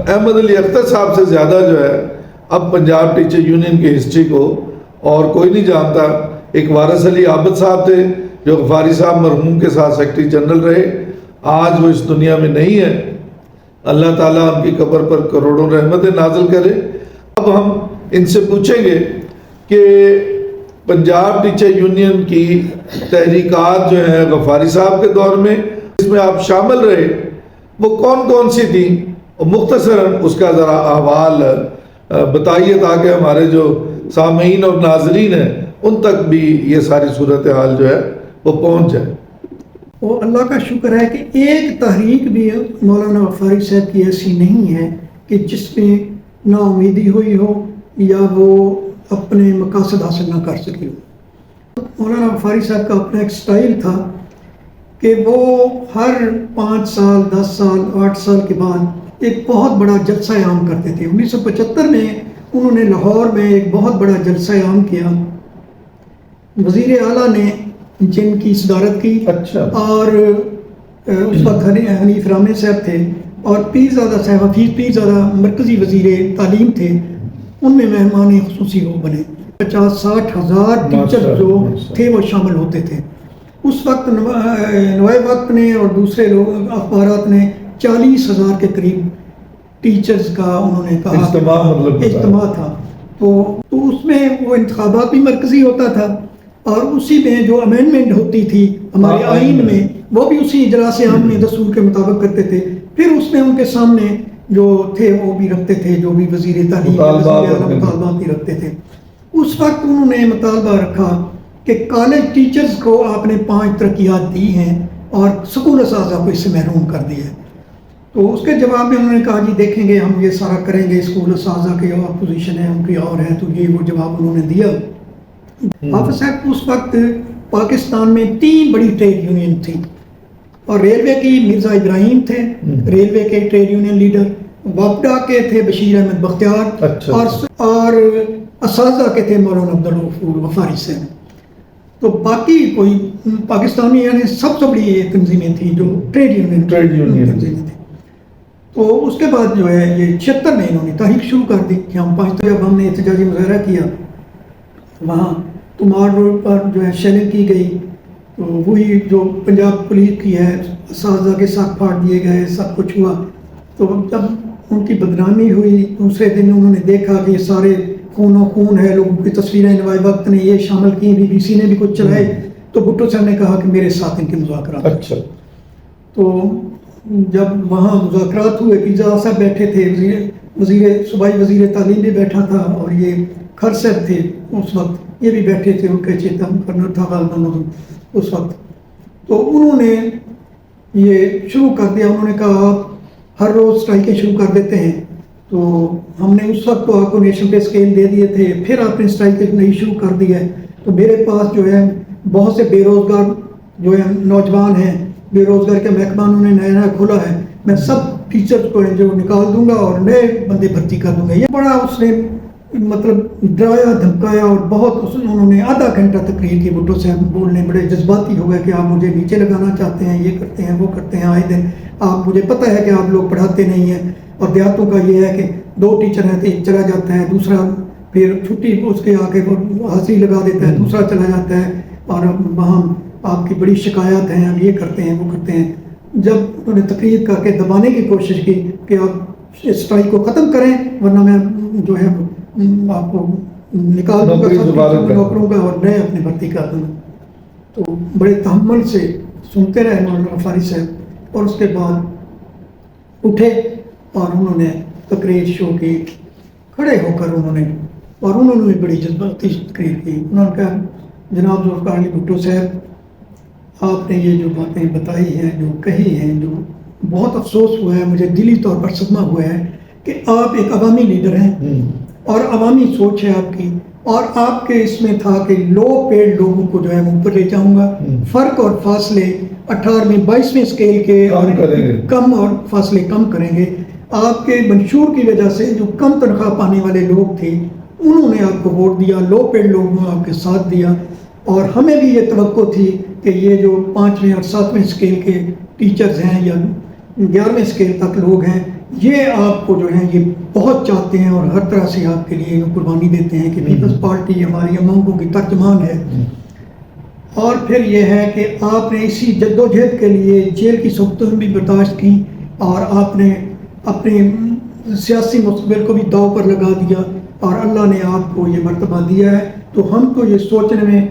احمد علی اختر صاحب سے زیادہ جو ہے اب پنجاب ٹیچر یونین کی ہسٹری کو اور کوئی نہیں جانتا. ایک وارث علی عابد صاحب تھے جو غفاری صاحب مرحوم کے ساتھ سیکرٹری جنرل رہے, آج وہ اس دنیا میں نہیں ہے. اللہ تعالیٰ ان کی قبر پر کروڑوں رحمتیں نازل کرے. اب ہم ان سے پوچھیں گے کہ پنجاب ٹیچر یونین کی تحریکات جو ہیں غفاری صاحب کے دور میں اس میں آپ شامل رہے, وہ کون کون سی تھیں, اور مختصراً اس کا ذرا احوال بتائیے تاکہ ہمارے جو سامعین اور ناظرین ہیں ان تک بھی یہ ساری صورتحال جو ہے وہ پہنچ جائے. وہ اللہ کا شکر ہے کہ ایک تحریک بھی مولانا غفاری صاحب کی ایسی نہیں ہے کہ جس میں نا امیدی ہوئی ہو یا وہ اپنے مقاصد حاصل نہ کر سکی ہو. مولانا غفاری صاحب کا اپنا ایک سٹائل تھا کہ وہ ہر 5 سال 10 سال 8 سال کے بعد ایک بہت بڑا جلسہ عام کرتے تھے. 1975 میں انہوں نے لاہور میں ایک بہت بڑا جلسہ عام کیا. وزیر اعلیٰ نے جن کی صدارت کی, اور اس وقت حنیف رامے صاحب تھے, اور پیرزادہ صاحب حفیظ پیرزادہ مرکزی وزیر تعلیم تھے. ان میں مہمان خصوصی وہ بنے. 50-60 ہزار ٹیچر جو تھے وہ شامل ہوتے تھے. اس وقت نوائے وقت نے اور دوسرے لوگ اخبارات نے 40,000 کے قریب ٹیچرز کا انہوں نے کہا اجتماع تھا. تو اس میں وہ انتخابات بھی مرکزی ہوتا تھا, اور اسی میں جو امینڈمنٹ ہوتی تھی ہمارے آئین میں وہ بھی اسی اجلاس عام میں دستور کے مطابق کرتے تھے. پھر اس میں ان کے سامنے جو تھے وہ بھی رکھتے تھے, جو بھی وزیر تعلیم مطالبات بھی رکھتے تھے. اس وقت انہوں نے مطالبہ رکھا کہ کالج ٹیچرز کو آپ نے 5 ترقیات دی ہیں اور سکول اساتذہ کو اس سے محروم کر دیا ہے. تو اس کے جواب میں انہوں نے کہا جی دیکھیں گے ہم یہ سارا کریں گے, اسکول اساتذہ کی اور پوزیشن ہے ان کی اور ہے. تو یہ وہ جواب انہوں نے دیا. حافظ صاحب اس وقت پاکستان میں 3 بڑی ٹریڈ یونین تھی, اور ریلوے کی مرزا ابراہیم تھے, ریلوے کے ٹریڈ یونین لیڈر. وابڈا کے تھے بشیر احمد بختیار, اور اساتذہ کے تھے مولانا عبدالغفور غفاری صاحب. تو باقی کوئی پاکستانی یعنی سب سے بڑی یہ تنظیمیں تھیں جو ٹریڈ یونین تنظیمیں تھیں. تو اس کے بعد جو ہے یہ 76 میں انہوں نے تحریک شروع کر دی کہ ہم 5 جب ہم نے احتجاجی مظاہرہ کیا, وہاں تمار روڈ پر جو ہے شیلنگ کی گئی. تو وہی جو پنجاب پولیس کی ہے, اساتذہ کے ساتھ پھاڑ دیے گئے, سب کچھ ہوا. تو جب ان کی بدنامی ہوئی دوسرے دن انہوں نے دیکھا کہ یہ سارے خون و خون ہے, لوگوں کی تصویریں نوائے وقت نے یہ شامل کی, BBC نے بھی کچھ چلائے. تو بھٹو صاحب نے کہا کہ میرے ساتھ ان کے مذاکرات. تو جب وہاں مذاکرات ہوئے, پیرزادہ صاحب بیٹھے تھے, صوبائی وزیر تعلیم بھی بیٹھا تھا, اور یہ خر صاحب تھے اس وقت, یہ بھی بیٹھے تھے, ان کے چیتا کرنا تھا اس وقت. تو انہوں نے یہ شروع کر دیا. انہوں نے کہا آپ ہر روز اسٹرائکیں شروع کر دیتے ہیں. تو ہم نے اس وقت تو آپ کو نیشنل پے اسکیل دے دیے تھے, پھر آپ نے اسٹرائک نہیں شروع کر دی ہے. تو میرے پاس جو ہے بہت سے بے روزگار جو ہے نوجوان ہیں, بے روزگار کا محکمہ انہوں نے نیا کھولا ہے, میں سب ٹیچرز کو جو نکال دوں گا اور نئے بندے بھرتی کر دوں گا. یہ بڑا اس نے مطلب ڈرایا دھمکایا, اور بہت انہوں نے آدھا گھنٹہ تقریر کی. بھٹو صاحب بولنے بڑے جذباتی ہو گئے کہ آپ مجھے نیچے لگانا چاہتے ہیں, یہ کرتے ہیں وہ کرتے ہیں, آئے دن آپ مجھے پتہ ہے کہ آپ لوگ پڑھاتے نہیں ہیں, اور دیہاتوں کا یہ ہے کہ 2 ٹیچر ہیں تو ایک چلا جاتا ہے, دوسرا پھر چھٹی اس کے آگے حاضری لگا دیتا ہے, دوسرا چلا جاتا ہے, اور وہاں آپ کی بڑی شکایات ہیں, آپ یہ کرتے ہیں وہ کرتے ہیں. جب انہوں نے تقریر کر کے دبانے کی کوشش کی کہ آپ اسٹرائک کو ختم کریں ورنہ میں جو ہے آپ کو نکال دوں گا نوکروں کا اور نئے اپنے بھرتی کر دوں گا. تو بڑے تحمل سے سنتے رہے مولانا غفاری صاحب, اور اس کے بعد اٹھے اور انہوں نے تقریر شروع کی. کھڑے ہو کر انہوں نے بڑی جذباتی تقریر کی. انہوں نے کہا جناب ذوالفقار علی بھٹو صاحب آپ نے یہ جو باتیں بتائی ہیں, جو کہی ہیں, جو بہت افسوس ہوا ہے, مجھے دلی طور پر صدمہ ہوا ہے کہ آپ ایک عوامی لیڈر ہیں اور عوامی سوچ ہے آپ کی, اور آپ کے اس میں تھا کہ لو پیڈ لوگوں کو جو ہے اوپر لے جاؤں گا, فرق اور فاصلے 18ویں 22ویں اسکیل کے کم اور فاصلے کم کریں گے. آپ کے منشور کی وجہ سے جو کم تنخواہ پانے والے لوگ تھے انہوں نے آپ کو ووٹ دیا, لو پیڈ لوگوں نے آپ کے ساتھ دیا, اور ہمیں بھی یہ توقع تھی کہ یہ جو 5ویں اور 7ویں اسکیل کے ٹیچرز ہیں یا 11ویں اسکیل تک لوگ ہیں یہ آپ کو جو ہے یہ بہت چاہتے ہیں اور ہر طرح سے آپ کے لیے قربانی دیتے ہیں کہ پیپلز پارٹی ہماری امنگوں کی ترجمان ہے. اور پھر یہ ہے کہ آپ نے اسی جدوجہد کے لیے جیل کی سختیاں بھی برداشت کی اور آپ نے اپنے سیاسی مستقبل کو بھی داؤ پر لگا دیا اور اللہ نے آپ کو یہ مرتبہ دیا ہے. تو ہم تو یہ سوچنے میں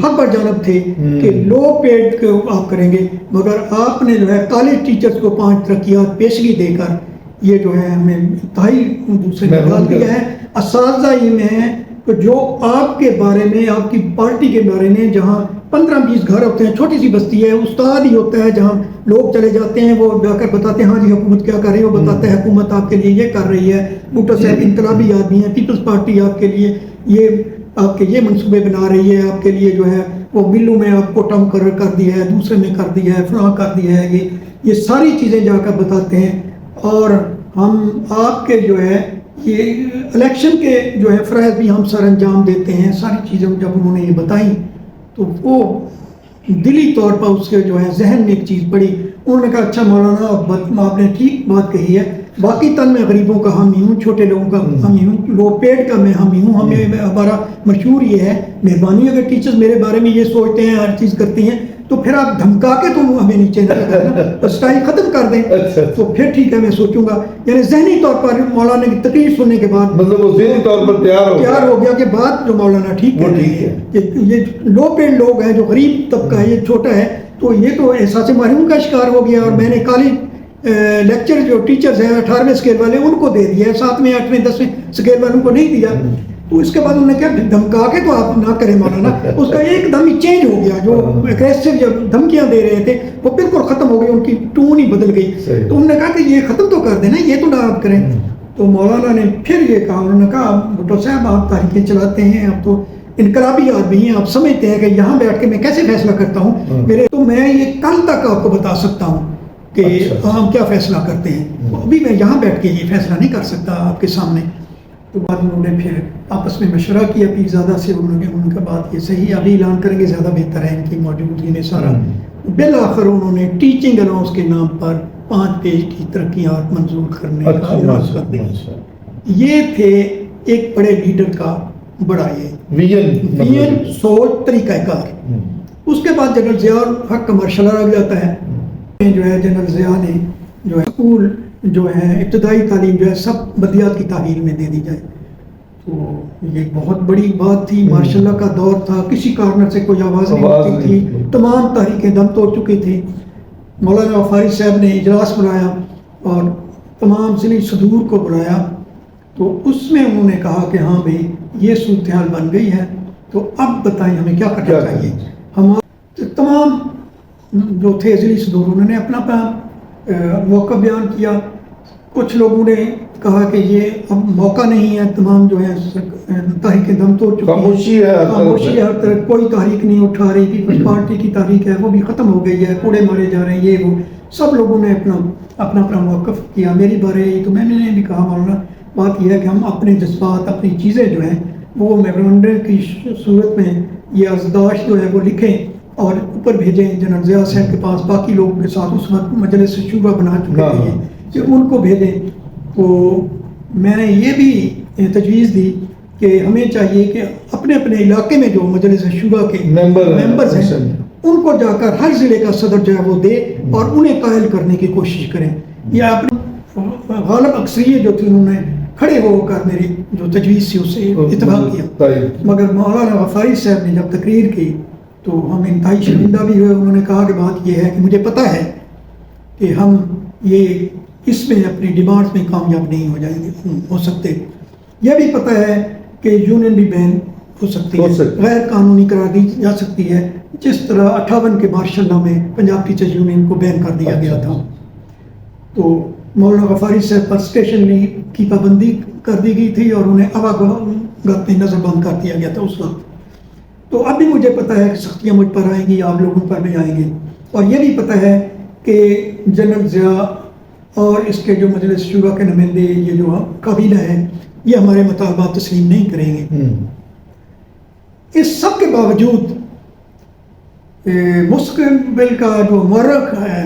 حق پر جانب تھے کہ لو پیڈ کو آپ کریں گے، مگر آپ نے جو ہے کالج ٹیچرز کو 5 ترقیات پیشگی دے کر یہ جو ہے ہمیں انتہائی دوسرے میں ڈال دیا ہے. اساتذہ یہ میں ہیں کہ جو آپ کے بارے میں، آپ کی پارٹی کے بارے میں، جہاں 15-20 گھر ہوتے ہیں، چھوٹی سی بستی ہے، استاد ہی ہوتا ہے جہاں لوگ چلے جاتے ہیں، وہ جا کر بتاتے ہیں ہاں جی حکومت کیا کر رہی ہے، وہ بتاتا ہے حکومت آپ کے لیے یہ کر رہی ہے، بھٹو صاحب انقلابی آدمی ہیں، پیپلز پارٹی آپ کے لیے یہ آپ کے یہ منصوبے بنا رہی ہے، آپ کے لیے جو ہے وہ ملوں میں آپ کو ٹم کر دیا ہے، دوسرے میں کر دیا ہے، فلاں کر دیا ہے، یہ ساری چیزیں جا کر بتاتے ہیں. اور ہم آپ کے جو ہے یہ الیکشن کے جو ہے فرائض بھی ہم سر انجام دیتے ہیں. ساری چیزیں جب انہوں نے یہ بتائیں تو وہ دلی طور پر اس کے جو ہے ذہن میں ایک چیز پڑی. انہوں نے کہا اچھا مولانا آپ نے ٹھیک بات کہی ہے، باقی تن میں غریبوں کا ہم ہی ہوں، چھوٹے لوگوں کا ہم ہی ہوں، لو پیڈ کا میں ہم ہی ہوں. ہمارا مشہور یہ ہے مہربانی اگر ٹیچرز میرے بارے میں یہ سوچتے ہیں، ہر چیز کرتی ہیں، تو پھر آپ دھمکا کے تو ہمیں نیچے نہ کرنا، اسٹائل ختم کر دیں تو پھر ٹھیک ہے میں سوچوں گا. یعنی ذہنی طور پر مولانا کی تقریر سننے کے بعد مطلب وہ ذہنی طور پر تیار ہو گیا کہ بات جو مولانا ٹھیک کر رہی ہے کہ یہ لو پیڈ لوگ ہیں، جو غریب طبقہ ہے، یہ چھوٹا ہے، تو یہ تو احساس محروم کا شکار ہو گیا. اور میں نے کالج لیکچر جو ٹیچرز ہیں 18ویں اسکیل والے ان کو دے دیا ہے، 7ویں 8ویں 10ویں اسکیل والوں کو نہیں دیا. تو اس کے بعد انہوں نے کہا دھمکا کے تو آپ نہ کریں مولانا. اس کا ایک دم ہی چینج ہو گیا، جو اگریسو جو دھمکیاں دے رہے تھے وہ بالکل ختم ہو گئی، ان کی ٹون ہی بدل گئی. تو انہوں نے کہا کہ یہ ختم تو کر دینا، یہ تو نہ آپ کریں. تو مولانا نے پھر یہ کہا، انہوں نے کہا بھٹو صاحب آپ تحریکیں چلاتے ہیں، آپ تو انقلابی آدمی ہیں، آپ سمجھتے ہیں کہ یہاں بیٹھ کے میں کیسے فیصلہ کرتا ہوں، تو میں یہ کل تک آپ کو بتا سکتا ہوں کہ ہم کیا فیصلہ کرتے ہیں، ابھی میں یہاں بیٹھ کے یہ فیصلہ نہیں کر سکتا آپ کے سامنے. تو بعد انہوں نے پھر آپس میں مشورہ کیا پیرزادہ سے، انہوں نے کہا بات یہ صحیح، ابھی اعلان کریں گے زیادہ بہتر ہے ان کی موجودگی میں سارا. بالآخر انہوں نے ٹیچنگ الاؤنس کے نام پر 5 پیج کی ترقیات منظور کرنے کا اعلان کر دیا. یہ تھے ایک بڑے لیڈر کا بڑا یہ ویژن، سوچ، طریقہ کار. اس کے بعد جنرل ضیاء الحق کا مرشلہ لگ جاتا ہے. جو ہے جنرل ضیاء نے جو ہے اسکول جو ہے ابتدائی تعلیم جو ہے سب بدیات کی تحویل میں دے دی جائے. تو یہ بہت بڑی بات تھی، ماشاء اللہ کا دور تھا، کسی کارنر سے کوئی آواز نہیں ہوتی تھی، تمام تحریکیں دم توڑ چکی تھی. مولانا غفاری صاحب نے اجلاس بلایا اور تمام ضلعی صدور کو بلایا. تو اس میں انہوں نے کہا کہ ہاں بھائی یہ صورتحال بن گئی ہے، تو اب بتائیں ہمیں کیا کرنا چاہیے. ہمارے تمام جو تھے ضلعی صدور انہوں نے اپنا اپنا موقع بیان کیا. کچھ لوگوں نے کہا کہ یہ اب موقع نہیں ہے، تمام جو ہے تحریکیں دم توڑ چکی ہیں، خاموشی ہے، ہر طرف کوئی تحریک نہیں اٹھا رہی. پیپلز پارٹی کی تحریک ہے وہ بھی ختم ہو گئی ہے، کوڑے مارے جا رہے ہیں، یہ وہ سب لوگوں نے اپنا موقف کیا. میری بارے تو میں نے بھی کہا مولانا بات یہ ہے کہ ہم اپنے جذبات، اپنی چیزیں جو ہیں وہ میمورنڈم کی صورت میں یہ ازداشت جو ہے وہ لکھیں اور اوپر بھیجیں جنرل ضیاء صاحب کے پاس. باقی لوگوں کے ساتھ اس وقت مجلس شورا بنا چکے تھے کہ ان کو بھیجیں. تو میں نے یہ بھی تجویز دی کہ ہمیں چاہیے کہ اپنے اپنے علاقے میں جو مجلس شورا کے ممبرز ہیں ان کو جا کر ہر ضلع کا صدر جو ہے وہ دے اور انہیں قائل کرنے کی کوشش کریں. یا اپنے غالب اکثریت جو تھی انہوں نے کھڑے ہو کر میری جو تجویز تھی اس سے اتفاق کیا. مگر مولانا غفاری صاحب نے جب تقریر کی تو ہم انتہائی شرمندہ بھی ہوئے. انہوں نے کہا کہ بات یہ ہے کہ مجھے پتہ ہے کہ ہم یہ اس میں اپنی ڈیمانڈز میں کامیاب نہیں ہو سکتے. یہ بھی پتہ ہے کہ یونین بھی بین ہو سکتی ہے، غیر قانونی قرار دی جا سکتی ہے، جس طرح 58 کے مارشل لا میں پنجاب ٹیچرز یونین کو بین کر دیا گیا تھا. تو مولانا غفاری صاحب پر اسٹیشنری کی پابندی کر دی گئی تھی اور انہیں آواگاہ پہ نظر بند کر دیا گیا تھا اس وقت. تو اب بھی مجھے پتہ ہے کہ سختیاں مجھ پر آئیں گی، آپ لوگوں پر بھی آئیں گے. اور یہ بھی پتہ ہے کہ جنرل ضیاء اور اس کے جو مجلس شورا کے نمائندے، یہ جو قبیلہ ہے، یہ ہمارے مطالبات تسلیم نہیں کریں گے. اس سب کے باوجود مستقبل کا جو مورخ ہے،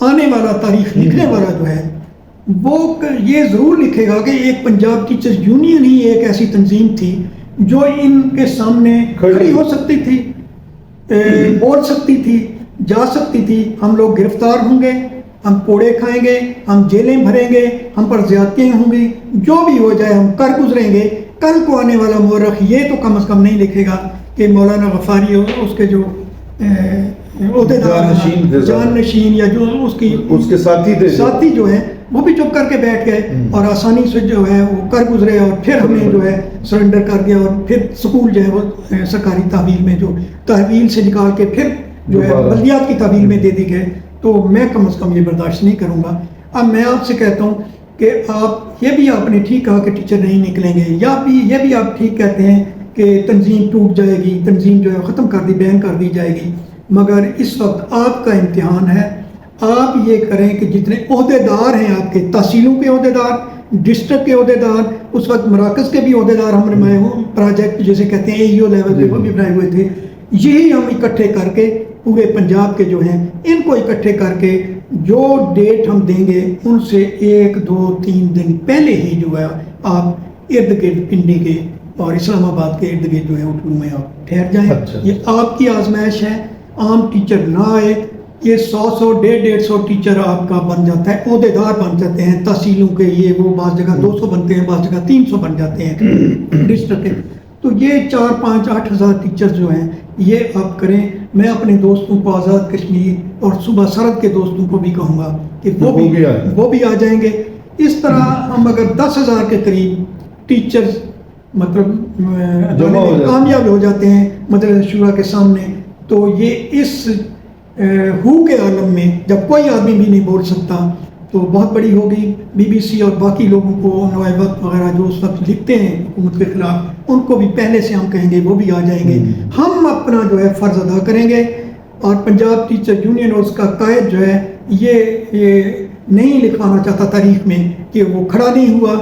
آنے والا تاریخ لکھنے والا جو ہے، وہ یہ ضرور لکھے گا کہ ایک پنجاب ٹیچرز یونین ہی ایک ایسی تنظیم تھی جو ان کے سامنے کھڑی ہو سکتی تھی، بول سکتی تھی، جا سکتی تھی، ہم لوگ گرفتار ہوں گے، ہم کوڑے کھائیں گے، ہم جیلیں بھریں گے، ہم پر زیادتیاں ہوں گی، جو بھی ہو جائے ہم کر گزریں گے۔ کل کو آنے والا مورخ یہ تو کم از کم نہیں لکھے گا کہ مولانا غفاری اور اس کے جو جانشین یا جو اس کے ساتھی جو ہے وہ بھی چپ کر کے بیٹھ گئے اور آسانی سے جو ہے وہ کر گزرے، اور پھر ہمیں جو ہے سرنڈر کر گیا، اور پھر سکول جو ہے وہ سرکاری تحویل میں جو تحویل سے نکال کے پھر جو ہے بلدیات کی تحویل میں دے دی گئے۔ تو میں کم از کم یہ برداشت نہیں کروں گا۔ اب میں آپ سے کہتا ہوں کہ آپ یہ بھی آپ نے ٹھیک کہا کہ ٹیچر نہیں نکلیں گے، یا بھی یہ بھی آپ ٹھیک کہتے ہیں کہ تنظیم ٹوٹ جائے گی، تنظیم جو ہے ختم کر دی، بین کر دی جائے گی، مگر اس وقت آپ کا امتحان ہے۔ آپ یہ کریں کہ جتنے عہدے دار ہیں آپ کے، تحصیلوں کے عہدے دار، ڈسٹرکٹ کے عہدے دار، اس وقت مراکز کے بھی عہدے دار ہم نے پروجیکٹ جیسے کہتے ہیں AEO لیول پہ وہ بھی بنائے ہوئے تھے، یہی ہم اکٹھے کر کے پورے پنجاب کے جو ہیں ان کو اکٹھے کر کے جو ڈیٹ ہم دیں گے ان سے 1 2 3 دن پہلے ہی جو ہے آپ ارد گرد پنڈی کے اور اسلام آباد کے ارد گرد جو ہے اٹھو میں آپ ٹھہر جائیں۔ یہ آپ کی آزمائش ہے، عام ٹیچر نہ آئے، یہ 100 150 ٹیچر آپ کا بن جاتا ہے، عہدے دار بن جاتے ہیں تحصیلوں کے، یہ وہ بعض جگہ 200 بنتے ہیں، بعض جگہ 300 بن جاتے ہیں ڈسٹرکٹ کے۔ تو یہ 4 5 8 ہزار ٹیچر جو ہیں یہ آپ کریں۔ میں اپنے دوستوں کو آزاد کشمیر اور صوبہ سرحد کے دوستوں کو بھی کہوں گا کہ وہ بھی آ جائیں گے۔ اس طرح ہم اگر 10,000 کے قریب ٹیچرز مطلب کامیاب ہو جاتے ہیں مجلس شورا کے سامنے، تو یہ اس ہو کے عالم میں جب کوئی آدمی بھی نہیں بول سکتا تو بہت بڑی ہوگی۔ BBC اور باقی لوگوں کو، نوائے وقت وغیرہ جو اس وقت لکھتے ہیں حکومت کے خلاف، ان کو بھی پہلے سے ہم کہیں گے، وہ بھی آ جائیں گے۔ ہم اپنا جو ہے فرض ادا کریں گے، اور پنجاب ٹیچر یونین اور اس کا قائد جو ہے یہ نہیں لکھوانا چاہتا تاریخ میں کہ وہ کھڑا نہیں ہوا،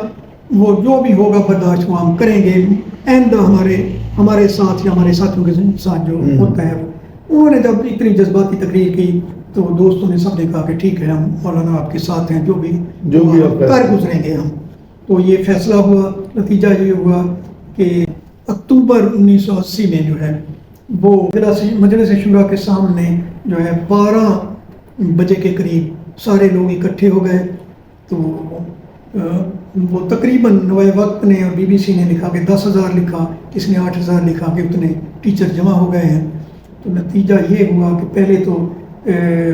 وہ جو بھی ہوگا برداشت وہ ہم کریں گے۔ آئندہ ہمارے ساتھ یا ہمارے ساتھیوں کے ساتھ جو ہوتا ہے، انہوں نے جب اتنی جذباتی تقریر کی تو دوستوں نے سب نے کہا کہ ٹھیک ہے، ہم مولانا آپ کے ساتھ ہیں، جو بھی کر گزریں گے ہم۔ تو یہ فیصلہ ہوا، نتیجہ یہ ہوا کہ اکتوبر 1980 میں جو ہے وہ مجلس شورا کے سامنے جو ہے 12 بجے کے قریب سارے لوگ اکٹھے ہو گئے۔ تو وہ تقریباً نوائے وقت نے اور BBC نے لکھا کہ 10,000 لکھا، کس نے 8,000 لکھا کہ اتنے ٹیچر جمع ہو گئے ہیں۔ تو نتیجہ یہ ہوا کہ پہلے تو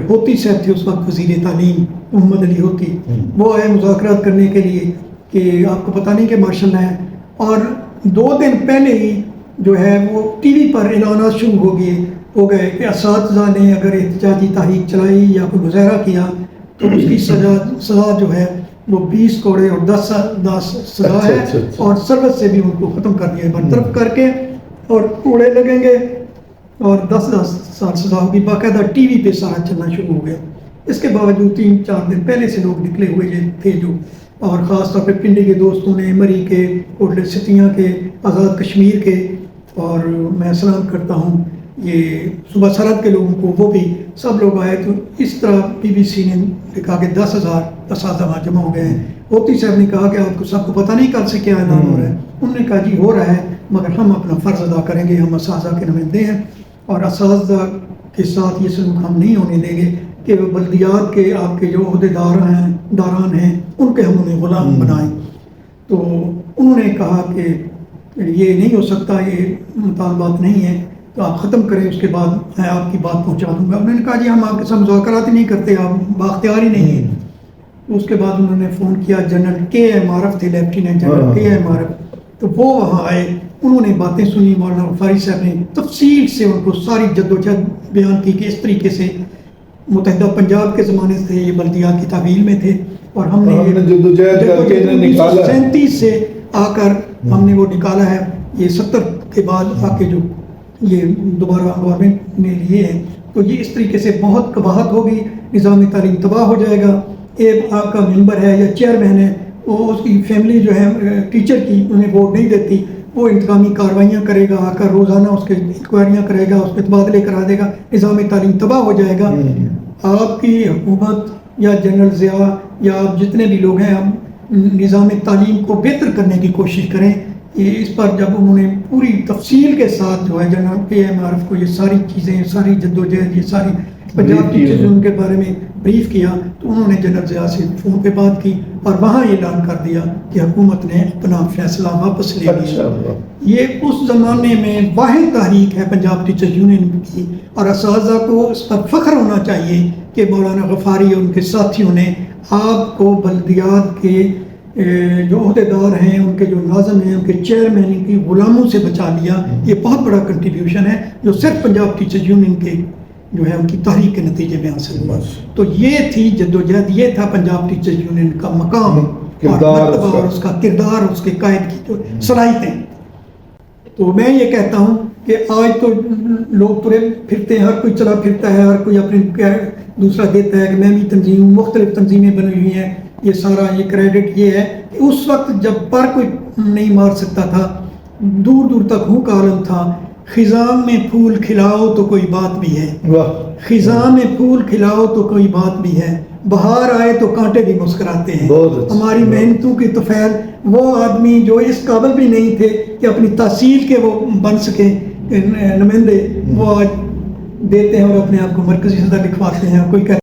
ہوتی صاحب تھے اس وقت وزیر تعلیم، محمد علی ہوتی، وہ آئے مذاکرات کرنے کے لیے کہ آپ کو پتہ نہیں کہ ماشاءاللہ ہے، اور 2 دن پہلے ہی جو ہے وہ ٹی وی پر اعلانات شروع ہو گئے کہ اساتذہ نے اگر احتجاجی تحریک چلائی یا کوئی مظاہرہ کیا تو اس کی سزا جو ہے وہ 20 کوڑے اور 10 سزا ہے، اور سروس سے بھی ان کو ختم کر دیا برطرف کر کے، اور کوڑے لگیں گے اور 10 سال سزا ہوگی۔ باقاعدہ ٹی وی پہ سارا چلنا شروع ہو گیا۔ اس کے باوجود 3-4 دن پہلے سے لوگ نکلے ہوئے تھے جو، اور خاص طور پہ پنڈی کے دوستوں نے، مری کے، کوٹلے ستیاں کے، آزاد کشمیر کے، اور میں سلام کرتا ہوں یہ صوبہ سرحد کے لوگوں کو، وہ بھی سب لوگ آئے۔ تو اس طرح BBC نے کہا کہ 10,000 اساتذہ وہاں جمع ہو گئے ہیں۔ ہوتی صاحب نے کہا کہ آپ کو سب کو پتہ نہیں کل سے کیا اعلان ہو رہا ہے۔ انہوں نے کہا جی ہو رہا ہے، مگر ہم اپنا فرض ادا کریں گے، ہم اساتذہ کے نمائندے ہیں، اور اساتذہ کے ساتھ یہ سلوک ہم نہیں ہونے دیں گے کہ وہ بلدیات کے آپ کے جو عہدے داران ہیں ان کے ہم انہیں غلام بنائیں۔ تو انہوں نے کہا کہ یہ نہیں ہو سکتا، یہ مطالبات نہیں ہیں، تو آپ ختم کریں، اس کے بعد میں آپ کی بات پہنچا دوں گا۔ انہوں نے کہا جی ہم آپ کے ساتھ مذاکرات ہی نہیں کرتے، آپ بااختیار ہی نہیں ہیں۔ اس کے بعد انہوں نے فون کیا، جنرل KM عارف تھے، لیفٹیننٹ جنرل KM عارف، تو وہ وہاں آئے، انہوں نے باتیں سنی، مولانا غفاری صاحب نے تفصیل سے ان کو ساری جدوجہد بیان کی کہ اس طریقے سے متحدہ پنجاب کے زمانے سے یہ بلدیات کی تحویل میں تھے، اور ہم نے جدوجہد کر کے 1937 سے آ کر ہم نے وہ نکالا ہے، یہ 70 کے بعد آ کے جو یہ دوبارہ گورنمنٹ نے لیے ہیں۔ تو یہ اس طریقے سے بہت قباحت ہوگی، نظام تعلیم تباہ ہو جائے گا۔ ایک آپ کا ممبر ہے یا چیئرمین ہے، وہ اس کی فیملی جو ہے ٹیچر کی انہیں ووٹ نہیں دیتی، وہ انتقامی کارروائیاں کرے گا، آ کر روزانہ اس کے انکوائریاں کرے گا، اس پہ تبادلے کرا دے گا، نظام تعلیم تباہ ہو جائے گا۔ آپ کی حکومت یا جنرل ضیاء یا آپ جتنے بھی لوگ ہیں آپ نظام تعلیم کو بہتر کرنے کی کوشش کریں. یہ اس پر جب انہوں نے پوری تفصیل کے ساتھ جو ہے جناب پی ایم عارف کو یہ ساری چیزیں، ساری جدوجہد، یہ ساری پنجاب ٹیچرز ان کے بارے میں بریف کیا، تو انہوں نے جنرل ضیاء سے فون پہ بات کی اور وہاں اعلان کر دیا کہ حکومت نے اپنا فیصلہ واپس لے لیا. یہ اس زمانے میں واحد تحریک ہے پنجاب ٹیچرز یونین کی، اور اساتذہ کو اس پر فخر ہونا چاہیے کہ مولانا غفاری اور ان کے ساتھیوں نے آپ کو بلدیات کے جو عہدیدار ہیں، ان کے جو ناظم ہیں، ان کے چیئرمین کی غلاموں سے بچا لیا. یہ بہت بڑا کنٹریبیوشن ہے جو صرف پنجاب ٹیچرز یونین کے جو ہے ان کی تحریک کے نتیجے میں حاصل ہوا. تو یہ تھی جدوجہد، یہ تھا پنجاب ٹیچرز یونین کا مقام اور اس کا کردار، اس کے قائد کی جو صلاحیتیں. تو میں یہ کہتا ہوں کہ آج تو لوگ ترے پھرتے ہیں، ہر کوئی چلا پھرتا ہے، ہر کوئی اپنے دوسرا دیتا ہے کہ میں بھی تنظیم ہوں، مختلف تنظیمیں بنی ہوئی ہیں. یہ سارا یہ کریڈٹ یہ ہے کہ اس وقت جب پر کوئی نہیں مار سکتا تھا، دور دور تک ہو کا عالم تھا. خزاں میں پھول کھلاؤ تو کوئی بات بھی ہے، خزاں میں پھول کھلاؤ تو کوئی بات بھی ہے، بہار آئے تو کانٹے بھی مسکراتے ہیں. ہماری محنتوں کی طفیل وہ آدمی جو اس قابل بھی نہیں تھے کہ اپنی تحصیل کے وہ بن سکیں نمائندے، وہ آج دیتے ہیں اور اپنے آپ کو مرکزی صدر لکھواتے ہیں. کوئی